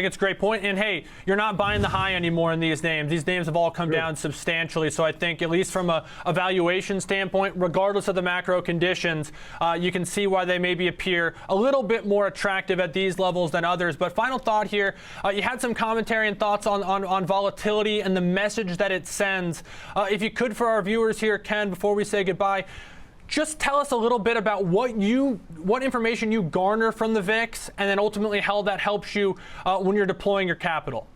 think it's a great point. And hey, you're not buying the high anymore in these names. These names have all come down substantially. So I think, at least from a valuation standpoint, regardless of the macro conditions, you can see why they maybe appear a little bit more attractive at these levels than others. But final thought here, you had some commentary and thoughts on volatility and the message that it sends. If you could, for our viewers here, Ken, before we say goodbye, just tell us a little bit about what information you garner from the VIX, and then ultimately how that helps you when you're deploying your capital.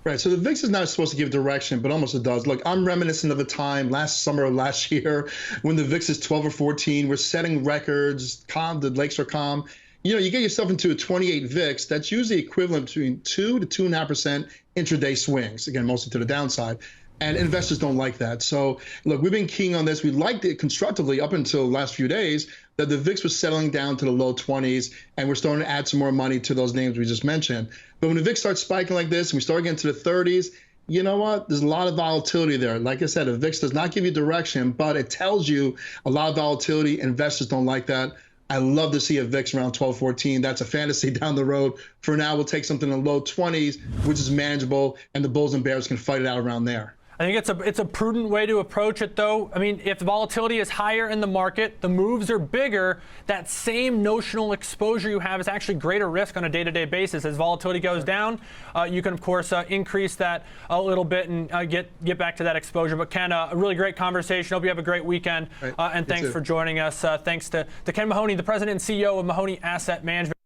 Right, so the VIX is not supposed to give direction, but almost it does. Look, I'm reminiscent of the time last summer or last year when the VIX is 12 or 14. We're setting records, the lakes are calm. You know, you get yourself into a 28 VIX, that's usually equivalent between 2 to 2.5% intraday swings, again, mostly to the downside. And investors don't like that. So look, we've been keying on this. We liked it constructively up until the last few days that the VIX was settling down to the low 20s, and we're starting to add some more money to those names we just mentioned. But when the VIX starts spiking like this and we start getting to the 30s, you know what? There's a lot of volatility there. Like I said, the VIX does not give you direction, but it tells you a lot of volatility. Investors don't like that. I love to see a VIX around 12, 14. That's a fantasy down the road. For now, we'll take something in the low 20s, which is manageable, and the bulls and bears can fight it out around there. I think it's a prudent way to approach it, though. I mean, if the volatility is higher in the market, the moves are bigger, that same notional exposure you have is actually greater risk on a day-to-day basis. As volatility goes down, you can, of course, increase that a little bit and get back to that exposure. But Ken, a really great conversation. Hope you have a great weekend, and thanks for joining us. Thanks to Ken Mahoney, the president and CEO of Mahoney Asset Management.